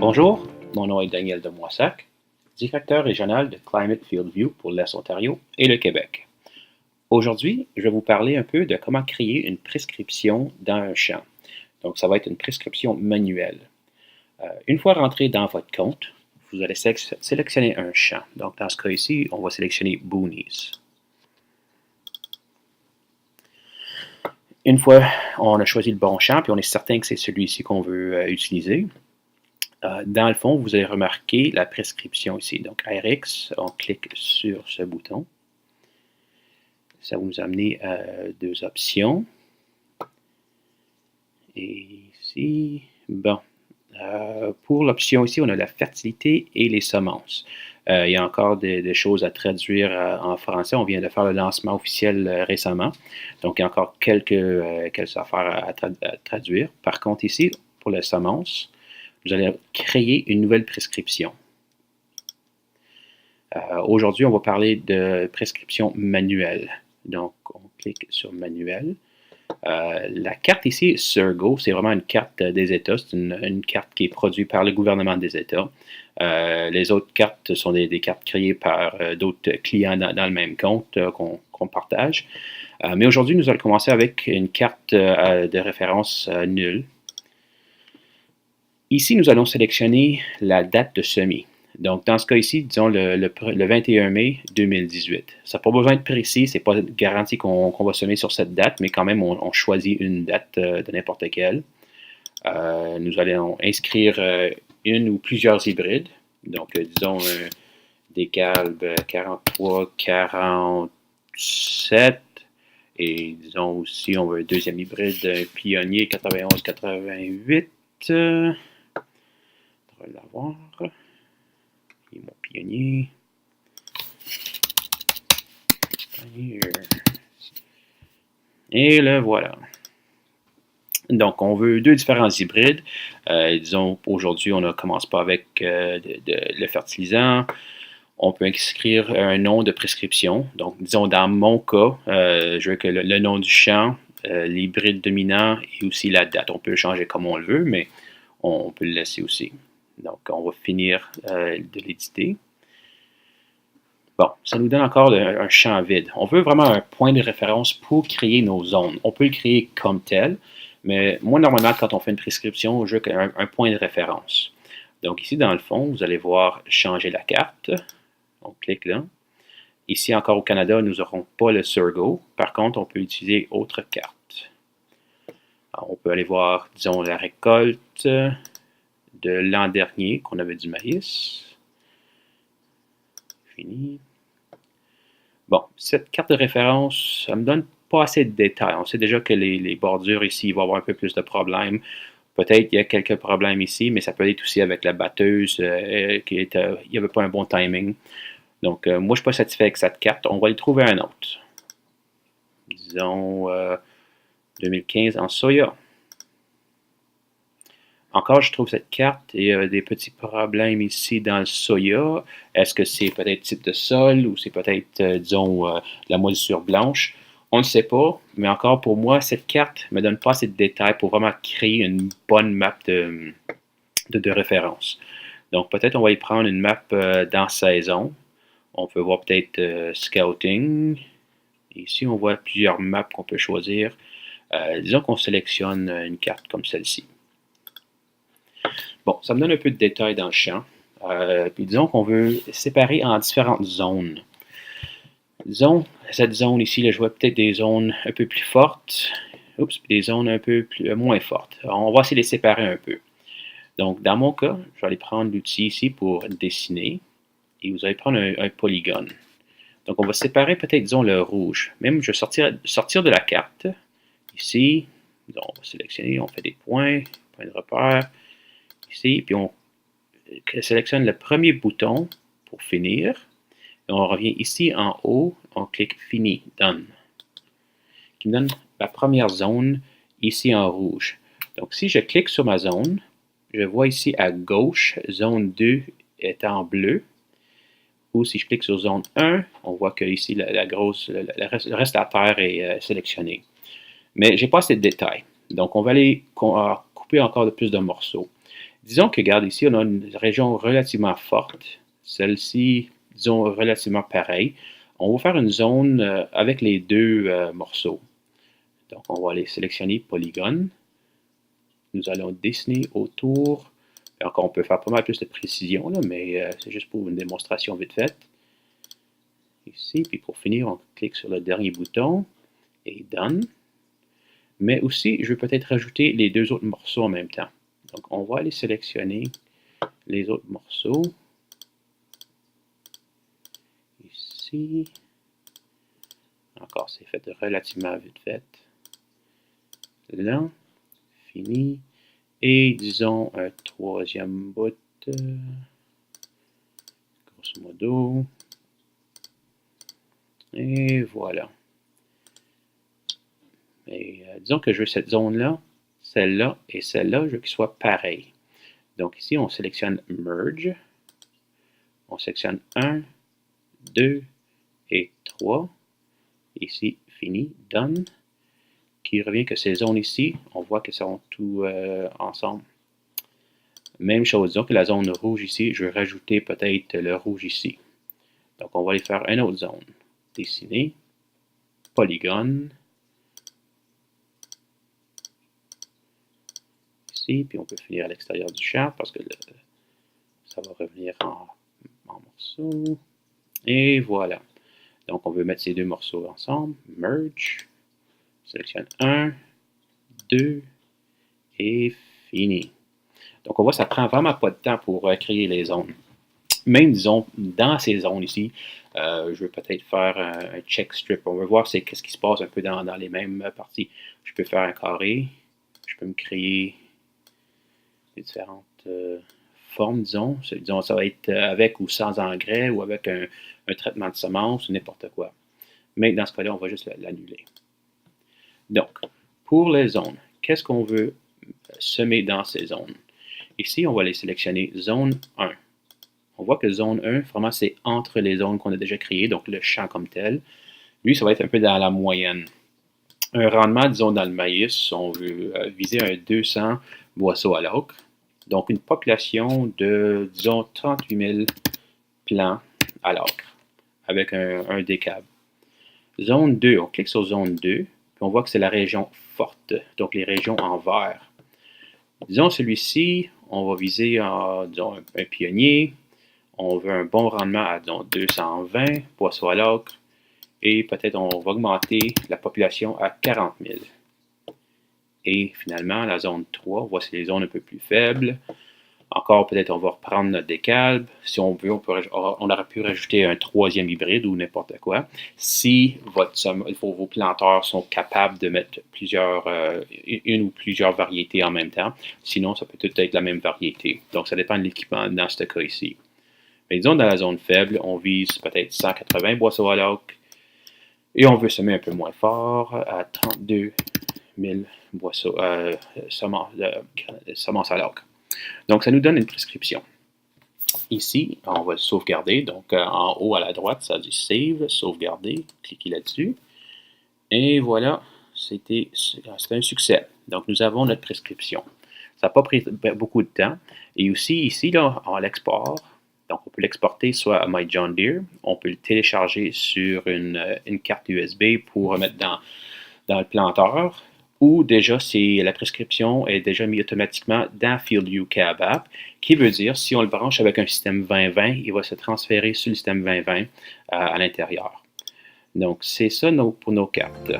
Bonjour, mon nom est Daniel de Moissac, directeur régional de Climate Field View pour l'Est Ontario et le Québec. Aujourd'hui, je vais vous parler un peu de comment créer une prescription dans un champ. Donc, ça va être une prescription manuelle. Une fois rentré dans votre compte, vous allez sélectionner un champ. Donc, dans ce cas ici, on va sélectionner Boonies. Une fois on a choisi le bon champ, puis on est certain que c'est celui-ci qu'on veut utiliser, dans le fond, vous allez remarquer la prescription ici. Donc, RX, on clique sur ce bouton. Ça va nous amener à deux options. Et ici, bon, pour l'option ici, on a la fertilité et les semences. Il y a encore des choses à traduire en français. On vient de faire le lancement officiel récemment. Donc, il y a encore quelques affaires à traduire. Par contre, ici, pour les semences, vous allez créer une nouvelle prescription. Aujourd'hui, on va parler de prescription manuelle. Donc, on clique sur manuel. La carte ici, Surgo, c'est vraiment une carte des États. C'est une carte qui est produite par le gouvernement des États. Les autres cartes sont des cartes créées par d'autres clients dans le même compte qu'on partage. Mais aujourd'hui, nous allons commencer avec une carte de référence nulle. Ici, nous allons sélectionner la date de semis. Donc, dans ce cas ici, disons le 21 mai 2018. Ça n'a pas besoin de précis, ce n'est pas garanti qu'on va semer sur cette date, mais quand même, on choisit une date de n'importe quelle. Nous allons inscrire une ou plusieurs hybrides. Donc, disons des calbes 43, 47. Et disons aussi, on veut un deuxième hybride, un pionnier 91, 88. On va l'avoir. Et mon pionnier. Et le voilà. Donc, on veut deux différents hybrides. Disons, aujourd'hui, on ne commence pas avec le fertilisant. On peut inscrire un nom de prescription. Donc, disons, dans mon cas, je veux que le nom du champ, l'hybride dominant et aussi la date. On peut le changer comme on le veut, mais on peut le laisser aussi. Donc, on va finir de l'éditer. Bon, ça nous donne encore un champ vide. On veut vraiment un point de référence pour créer nos zones. On peut le créer comme tel, mais moi, normalement, quand on fait une prescription, je veux un point de référence. Donc, ici, dans le fond, vous allez voir changer la carte. On clique là. Ici, encore au Canada, nous n'aurons pas le Surgo. Par contre, on peut utiliser autre carte. Alors, on peut aller voir, disons, la récolte de l'an dernier, qu'on avait du maïs. Fini. Bon, cette carte de référence, ça ne me donne pas assez de détails. On sait déjà que les bordures ici, il va y avoir un peu plus de problèmes. Peut-être qu'il y a quelques problèmes ici, mais ça peut être aussi avec la batteuse, il n'y avait pas un bon timing. Donc, moi, je ne suis pas satisfait avec cette carte. On va y trouver un autre. Disons 2015 en soya. Encore, je trouve cette carte et des petits problèmes ici dans le soya. Est-ce que c'est peut-être type de sol ou c'est peut-être, disons, la moisissure blanche? On ne sait pas, mais encore pour moi, cette carte ne me donne pas assez de détails pour vraiment créer une bonne map de référence. Donc, peut-être on va y prendre une map dans saison. On peut voir peut-être Scouting. Ici, on voit plusieurs maps qu'on peut choisir. Disons qu'on sélectionne une carte comme celle-ci. Bon, ça me donne un peu de détails dans le champ. Puis disons qu'on veut séparer en différentes zones. Disons, cette zone ici, là, je vois peut-être des zones un peu plus fortes. Oups, des zones un peu moins fortes. Alors, on va essayer de les séparer un peu. Donc, dans mon cas, je vais aller prendre l'outil ici pour dessiner. Et vous allez prendre un polygone. Donc, on va séparer peut-être, disons, le rouge. Même, je vais sortir de la carte. Ici, donc, on va sélectionner, on fait des points de repère. Ici, puis on sélectionne le premier bouton pour finir. Et on revient ici en haut, on clique Fini, Done. Qui me donne la première zone ici en rouge. Donc, si je clique sur ma zone, je vois ici à gauche, zone 2 est en bleu. Ou si je clique sur zone 1, on voit que ici, le reste de la terre est sélectionné. Mais je n'ai pas assez de détails. Donc, on va aller couper encore de plus de morceaux. Disons que, regarde ici, on a une région relativement forte. Celle-ci, disons, relativement pareille. On va faire une zone avec les deux morceaux. Donc, on va aller sélectionner polygone. Nous allons dessiner autour. Encore, on peut faire pas mal plus de précision, là, mais c'est juste pour une démonstration vite faite. Ici, puis pour finir, on clique sur le dernier bouton et Done. Mais aussi, je veux peut-être rajouter les deux autres morceaux en même temps. Donc, on va aller sélectionner les autres morceaux. Ici. Encore, c'est fait relativement vite fait. Là, fini. Et disons un troisième bout. Grosso modo. Et voilà. Et disons que je veux cette zone-là, celle-là et celle-là, je veux qu'ils soient pareils. Donc ici, on sélectionne Merge. On sélectionne 1, 2 et 3. Ici, fini, Done. Qui revient que ces zones ici, on voit qu'elles sont tout ensemble. Même chose, donc la zone rouge ici, je vais rajouter peut-être le rouge ici. Donc on va aller faire une autre zone. Dessiner, polygone. Ici, puis on peut finir à l'extérieur du champ parce que ça va revenir en morceaux. Et voilà. Donc on veut mettre ces deux morceaux ensemble. Merge. Sélectionne 1, 2 et fini. Donc on voit que ça prend vraiment pas de temps pour créer les zones. Même, disons, dans ces zones ici, je veux peut-être faire un check strip. On veut voir qu'est-ce qui se passe un peu dans les mêmes parties. Je peux faire un carré. Je peux me créer des différentes formes, disons. Disons, ça va être avec ou sans engrais ou avec un traitement de semence ou n'importe quoi. Mais dans ce cas-là, on va juste l'annuler. Donc, pour les zones, qu'est-ce qu'on veut semer dans ces zones? Ici, on va les sélectionner zone 1. On voit que zone 1, vraiment, c'est entre les zones qu'on a déjà créées, donc le champ comme tel. Lui, ça va être un peu dans la moyenne. Un rendement, disons, dans le maïs, on veut viser un 200 boisseaux à l'acre. Donc, une population de, disons, 38 000 plants à l'acre, avec un décab. Zone 2, on clique sur zone 2, puis on voit que c'est la région forte, donc les régions en vert. Disons, celui-ci, on va viser, disons, un pionnier. On veut un bon rendement à, disons, 220 boisseaux à l'acre. Et peut-être on va augmenter la population à 40 000. Et finalement, la zone 3, voici les zones un peu plus faibles. Encore, peut-être on va reprendre notre décalbe. Si on veut, on aurait pu rajouter un troisième hybride ou n'importe quoi. Si vos planteurs sont capables de mettre une ou plusieurs variétés en même temps. Sinon, ça peut tout être la même variété. Donc, ça dépend de l'équipement dans ce cas ici. Mais disons, dans la zone faible, on vise peut-être 180 boisseaux à l'acre. Et on veut semer un peu moins fort à 32 000 boisseaux, semences à l'acre. Donc, ça nous donne une prescription. Ici, on va le sauvegarder. Donc, en haut à la droite, ça dit Save, sauvegarder. Cliquez là-dessus. Et voilà, c'était un succès. Donc, nous avons notre prescription. Ça n'a pas pris beaucoup de temps. Et aussi, ici, là, on l'export. Donc, on peut l'exporter soit à My John Deere, on peut le télécharger sur une carte USB pour mettre dans le planteur, ou déjà, la prescription est déjà mise automatiquement dans FieldView Cab App, qui veut dire, si on le branche avec un système 2020, il va se transférer sur le système 2020 à l'intérieur. Donc, c'est ça pour nos cartes.